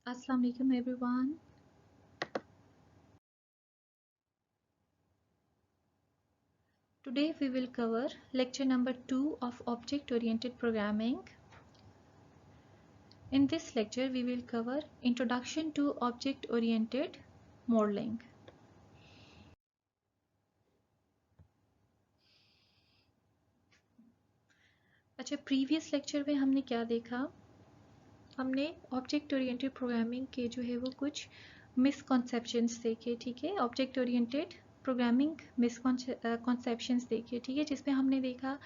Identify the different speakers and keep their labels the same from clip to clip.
Speaker 1: Assalamu alaikum everyone. Today we will cover lecture number 2 of object oriented programming. In this lecture we will cover introduction to object oriented modeling. अच्छा, previous lecture में हमने क्या देखा? हमने object oriented programming के जो है वो कुछ मिसकॉन्सेप्शंस देखे, ठीक है। ऑब्जेक्ट ओरिएंटेड प्रोग्रामिंग मिसकॉन्सेप्शंस देखे, ठीक है, जिसमें हमने देखा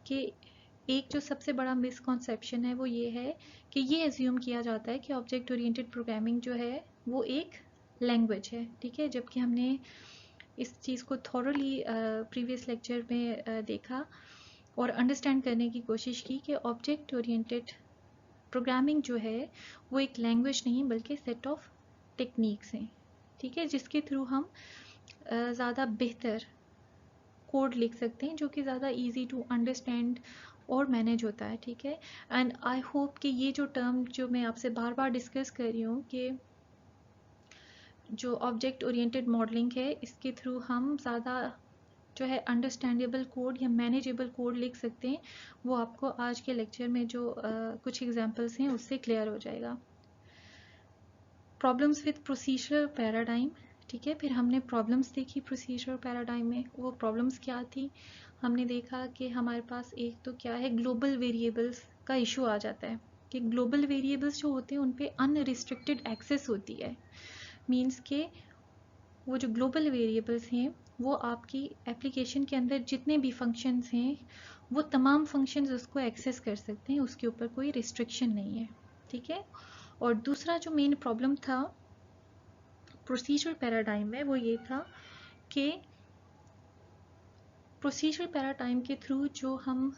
Speaker 1: कि एक जो सबसे बड़ा मिसकॉन्सेप्शन है वो ये है कि ये एज्यूम किया जाता है कि ऑब्जेक्ट ओरिएंटेड प्रोग्रामिंग जो है वो एक लैंग्वेज है, ठीक है, जबकि हमने इस चीज़ को थॉरली प्रीवियस लेक्चर में देखा और अंडरस्टैंड करने की कोशिश की कि ऑब्जेक्ट ओरिएंटेड प्रोग्रामिंग जो है वो एक लैंग्वेज नहीं बल्कि सेट ऑफ टेक्निक्स हैं, ठीक है, जिसके थ्रू हम ज़्यादा बेहतर कोड लिख सकते हैं जो कि ज़्यादा इजी टू अंडरस्टैंड और मैनेज होता है, ठीक है। एंड आई होप कि ये जो टर्म जो मैं आपसे बार बार डिस्कस कर रही हूँ कि जो ऑब्जेक्ट ओरिएंटेड मॉडलिंग है इसके थ्रू हम ज़्यादा जो है अंडरस्टैंडेबल कोड या मैनेजेबल कोड लिख सकते हैं, वो आपको आज के लेक्चर में जो कुछ एग्जांपल्स हैं उससे क्लियर हो जाएगा। प्रॉब्लम्स विद प्रोसीजरल पैराडाइम, ठीक है, फिर हमने प्रॉब्लम्स देखी प्रोसीजरल पैराडाइम में। वो प्रॉब्लम्स क्या थी? हमने देखा कि हमारे पास एक तो क्या है, ग्लोबल वेरिएबल्स का इशू आ जाता है कि ग्लोबल वेरिएबल्स जो होते हैं उन पे अनरिस्ट्रिक्टेड एक्सेस होती है। मीन्स के वो जो ग्लोबल वेरिएबल्स हैं वो आपकी एप्लीकेशन के अंदर जितने भी फंक्शंस हैं वो तमाम फंक्शंस उसको एक्सेस कर सकते हैं, उसके ऊपर कोई रिस्ट्रिक्शन नहीं है, ठीक है। और दूसरा जो मेन प्रॉब्लम था प्रोसीजरल पैराडाइम में वो ये था कि प्रोसीजरल पैराडाइम के थ्रू जो हम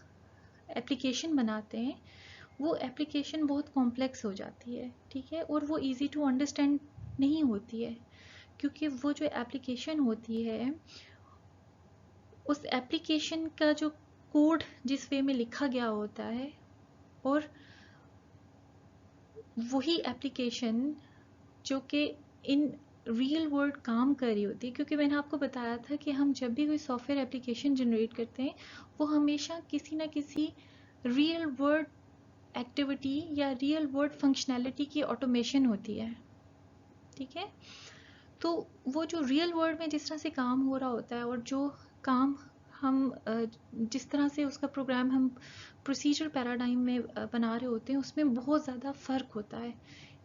Speaker 1: एप्लीकेशन बनाते हैं वो एप्लीकेशन बहुत कॉम्प्लेक्स हो जाती है, ठीक है, और वो इजी टू अंडरस्टैंड नहीं होती है, क्योंकि वो जो एप्लीकेशन होती है उस एप्लीकेशन का जो कोड जिस वे में लिखा गया होता है और वही एप्लीकेशन जो कि इन रियल वर्ल्ड काम कर रही होती है, क्योंकि मैंने आपको बताया था कि हम जब भी कोई सॉफ्टवेयर एप्लीकेशन जनरेट करते हैं वो हमेशा किसी ना किसी रियल वर्ल्ड एक्टिविटी या रियल वर्ल्ड फंक्शनैलिटी की ऑटोमेशन होती है, ठीक है। तो वो जो रियल वर्ल्ड में जिस तरह से काम हो रहा होता है और जो काम हम जिस तरह से उसका प्रोग्राम हम प्रोसीजर पैराडाइम में बना रहे होते हैं उसमें बहुत ज़्यादा फ़र्क होता है,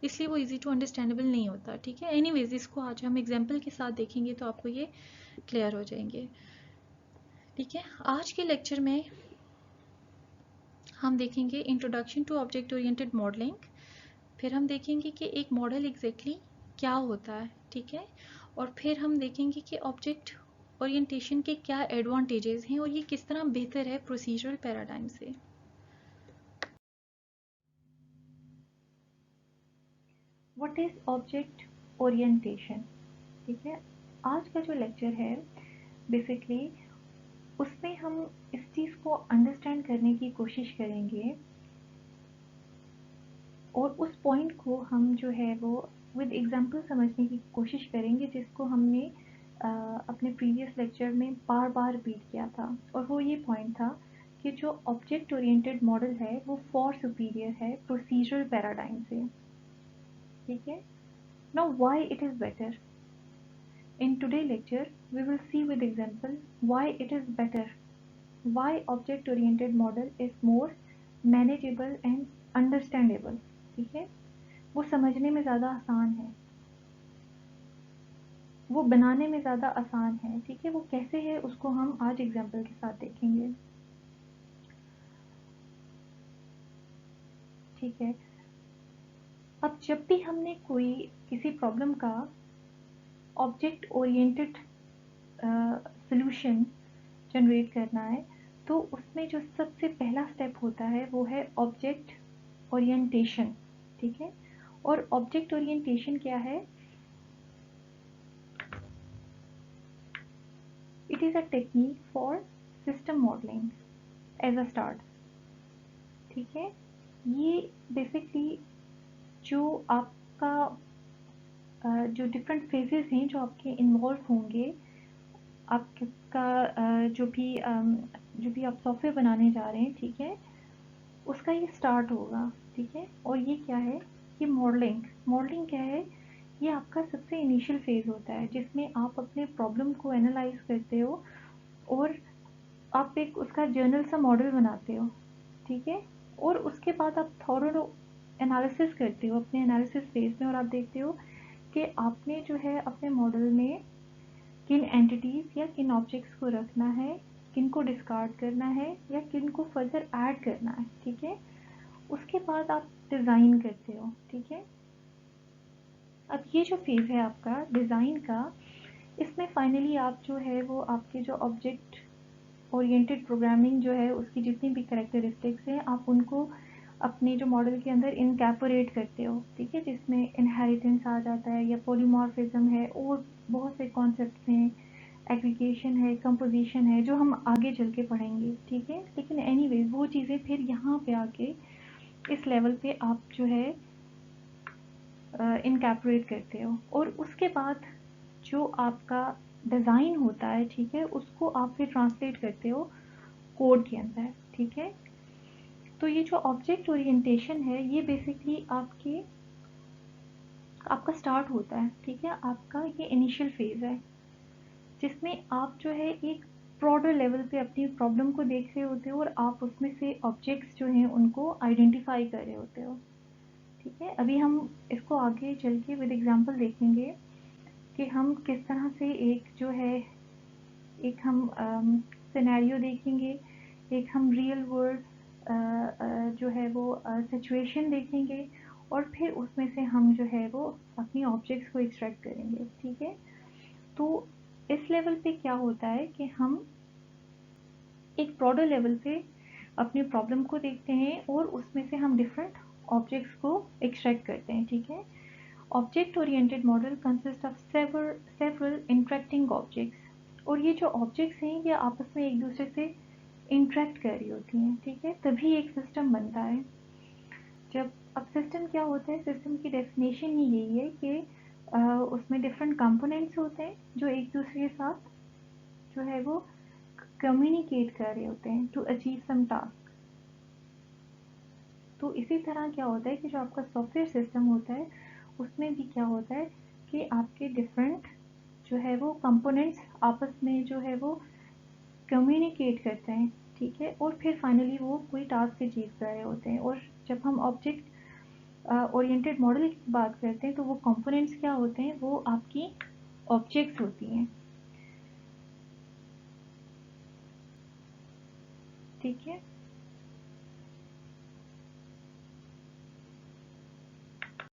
Speaker 1: इसलिए वो इजी टू अंडरस्टैंडेबल नहीं होता, ठीक है। एनीवेज इसको आज हम एग्जांपल के साथ देखेंगे तो आपको ये क्लियर हो जाएंगे, ठीक है। आज के लेक्चर में हम देखेंगे introduction to object oriented modelling, फिर हम देखेंगे कि एक मॉडल एग्जैक्टली क्या होता है, ठीक है, और फिर हम देखेंगे कि ऑब्जेक्ट ओरिएंटेशन के क्या एडवांटेजेस हैं और ये किस तरह बेहतर है प्रोसीजरल पैराडाइम से। व्हाट इज ऑब्जेक्ट ओरिएंटेशन, ठीक है। आज का जो लेक्चर है बेसिकली उसमें हम इस चीज़ को अंडरस्टैंड करने की कोशिश करेंगे और उस पॉइंट को हम जो है वो विद एग्जांपल समझने की कोशिश करेंगे, जिसको हमने अपने प्रीवियस लेक्चर में बार बार रिपीट किया था, और वो ये पॉइंट था कि जो ऑब्जेक्ट ओरिएंटेड मॉडल है वो फॉर सुपीरियर है प्रोसीजरल पैराडाइम से, ठीक है। Now why it is better? In today's lecture, we will see with example why it is better, why object-oriented model is more manageable and understandable, ठीक है। वो समझने में ज़्यादा आसान है, वो बनाने में ज़्यादा आसान है, ठीक है। वो कैसे है उसको हम आज एग्जाम्पल के साथ देखेंगे, ठीक है। अब जब भी हमने कोई किसी प्रॉब्लम का ऑब्जेक्ट ओरिएंटेड सॉल्यूशन जनरेट करना है तो उसमें जो सबसे पहला स्टेप होता है वो है ऑब्जेक्ट ओरिएंटेशन, ठीक है। और ऑब्जेक्ट ओरिएंटेशन क्या है? It is a technique for system modelling as a start, ठीक है। ये बेसिकली जो आप आपका जो डिफरेंट फेजेस हैं जो आपके इन्वॉल्व होंगे, आपका जो भी आप सॉफ्टवेयर बनाने जा रहे हैं, ठीक है, उसका ये स्टार्ट होगा, ठीक है। और ये क्या है, ये मॉडलिंग क्या है, ये आपका सबसे इनिशियल फेज होता है जिसमें आप अपने प्रॉब्लम को एनालाइज करते हो और आप एक उसका जर्नल सा मॉडल बनाते हो, ठीक है। और उसके बाद आप थॉरो एनालिसिस करते हो अपने एनालिसिस फेज में, और आप देखते हो कि आपने जो है अपने मॉडल में किन एंटिटीज़ या किन ऑब्जेक्ट्स को रखना है, किन को डिस्कार्ड करना है या किन को फर्दर ऐड करना है, ठीक है। उसके बाद आप डिज़ाइन करते हो, ठीक है। अब ये जो फेज़ है आपका डिज़ाइन का, इसमें फाइनली आप जो है वो आपके जो ऑब्जेक्ट ओरिएंटेड प्रोग्रामिंग जो है उसकी जितनी भी कैरेक्टरिस्टिक्स हैं आप उनको अपने जो मॉडल के अंदर इनकैपोरेट करते हो, ठीक है, जिसमें इनहेरिटेंस आ जाता है या पॉलीमॉर्फिज्म है और बहुत से कॉन्सेप्ट्स हैं, एग्रीगेशन है, कंपोजिशन है, जो हम आगे चल के पढ़ेंगे, ठीक है। लेकिन एनीवेज वो चीज़ें फिर यहाँ पे आके इस लेवल पे आप जो है इनकैपोरेट करते हो, और उसके बाद जो आपका डिज़ाइन होता है, ठीक है, उसको आप फिर ट्रांसलेट करते हो कोड के अंदर, ठीक है। तो ये जो ऑब्जेक्ट ओरिएंटेशन है ये बेसिकली आपका स्टार्ट होता है, ठीक है, आपका ये इनिशियल फेज़ है जिसमें आप जो है एक ब्रॉडर लेवल पे अपनी प्रॉब्लम को देख रहे होते हो और आप उसमें से ऑब्जेक्ट्स जो हैं उनको आइडेंटिफाई कर रहे होते हो, ठीक है। अभी हम इसको आगे चल के विद एग्जांपल देखेंगे कि हम किस तरह से एक जो है एक हम सिनेरियो देखेंगे, एक हम रियल वर्ल्ड जो है वो सिचुएशन देखेंगे और फिर उसमें से हम जो है वो अपनी ऑब्जेक्ट्स को एक्सट्रैक्ट करेंगे, ठीक है। तो इस लेवल पे क्या होता है कि हम एक ब्रॉडर लेवल पे अपनी प्रॉब्लम को देखते हैं और उसमें से हम डिफरेंट ऑब्जेक्ट्स को एक्सट्रैक्ट करते हैं, ठीक है। Object oriented model consist of several interacting objects, और ये जो ऑब्जेक्ट्स हैं ये आपस में एक दूसरे से इंटरेक्ट कर रही होती हैं, ठीक है, तभी एक सिस्टम बनता है। जब अब सिस्टम क्या होता है, सिस्टम की डेफिनेशन ही यही है कि उसमें डिफरेंट कंपोनेंट्स होते हैं जो एक दूसरे के साथ जो है वो कम्युनिकेट कर रहे होते हैं टू अचीव सम टास्क। तो इसी तरह क्या होता है कि जो आपका सॉफ्टवेयर सिस्टम होता है उसमें भी क्या होता है कि आपके डिफरेंट जो है वो कंपोनेंट्स आपस में जो है वो कम्युनिकेट करते हैं, ठीक है, और फिर फाइनली वो कोई टास्क अचीव कर रहे होते हैं। और जब हम ऑब्जेक्ट ओरिएंटेड मॉडल की बात करते हैं तो वो कंपोनेंट्स क्या होते हैं, वो आपकी ऑब्जेक्ट्स होती हैं, ठीक है।